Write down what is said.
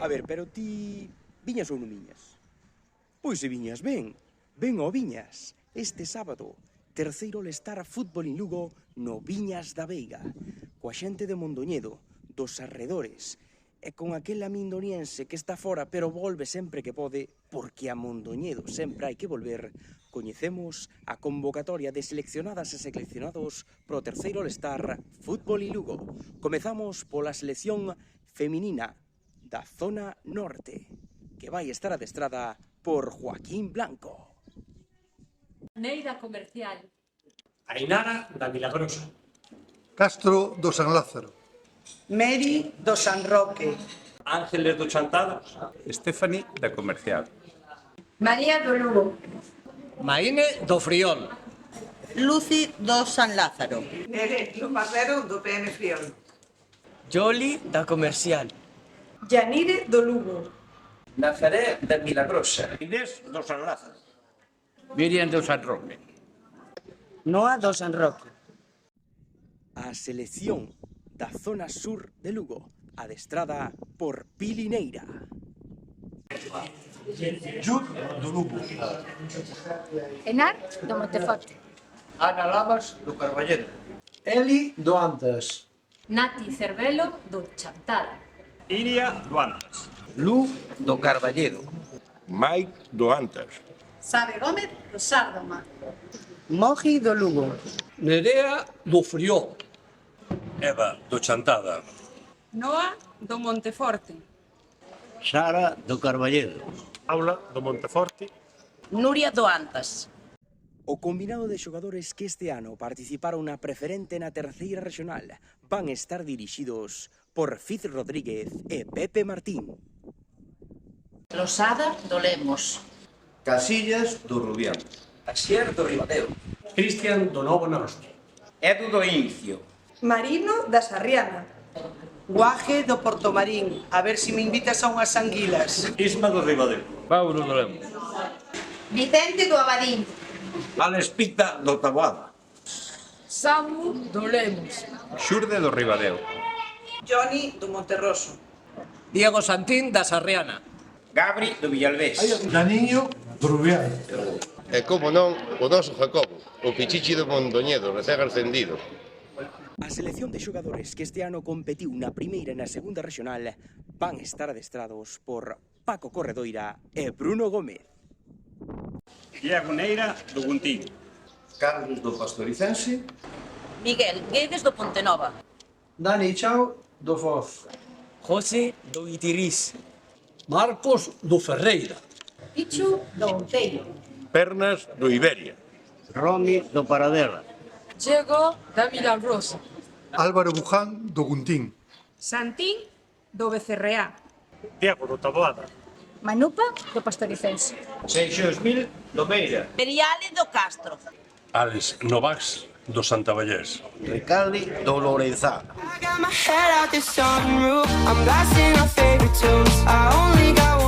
A ver, pero ti viñas ou non viñas? Pois se viñas, ven ao Viñas. Este sábado, terceiro All-Star Fútbol en Lugo no Viñas da Veiga. Coa xente de Mondoñedo, dos arredores, e con aquel amindoniense que está fora, pero volve sempre que pode, porque a Mondoñedo sempre hai que volver. Coñecemos a convocatoria de seleccionadas e seleccionados pro terceiro All-Star Fútbol en Lugo. Comezamos pola selección feminina da zona norte, que vai estar adestrada por Joaquín Blanco. Neida Comercial. Ainara da Milagrosa. Castro do San Lázaro. Mary do San Roque. Ángeles do Chantada. Stephanie da Comercial. María do Lugo. Maine do Friol. Lucy do San Lázaro. Ere do Parrero do PM Friol. Joli da Comercial. Yanire do Lugo. Nazaré da Milagrosa. Inés do San Lázaro. Miriam do San Roque. Noa do San Roque. A selección da zona sur de Lugo, adestrada por Pilineira. Jud do Lugo. Enar do Monteforte. Ana Lamas do Carballedo. Eli do Antas. Nati Cervelo do Chantada. Iria do Antas. Lu do Carballedo. Mike do Antas. Sabe Gómez do Sárdoma. Moji do Lugo. Nerea do Friol. Eva do Chantada. Noa do Monteforte. Sara do Carballedo. Paula do Monteforte. Nuria do Antas. O combinado de xogadores que este ano participaron na preferente na terceira regional van estar dirixidos por Fiz Rodríguez e Pepe Martín. Losada do Lemos. Casillas do Rubián. Asier do Ribadeo. Cristian do Novo Nostro. Edu do Incio. Marino da Sarriana. Guaje do Portomarín. A ver se me invitas a unhas anguilas. Isma do Ribadeo. Paulo do Lemos. Vicente do Abadín. Alex Pita do Taboada. Samu do Lemos. Xurde do Ribadeo. Johnny do Monterroso. Diego Santín da Sarriana. Gabri do Villalbés. Daniño do Rubián. E como non, o noso Jacobo, o pichichi do Mondoñedo, recén ascendido. A selección de xogadores que este ano competiu na primeira e na segunda regional van estar adestrados por Paco Corredoira e Bruno Gómez. Diego Neira do Guntín. Carlos do Pastoricense. Miguel Guedes do Pontenova. Dani Chao do Foz. José do Itirís. Marcos do Ferreira. Pichu do Outeiro. Pernas do Iberia. Romy do Paradela. Diego da Milagrosa. Álvaro Buján do Guntín. Santín do Becerreá. Diego do Taboada. Manupa do Pastoricense. Seixos Mil do Meira. Periale do Castro. Alex Novax do Santa Vallés. Ricaldi do Lourenzá. I got my head out the sunroof. I'm blasting our favorite tunes. I only got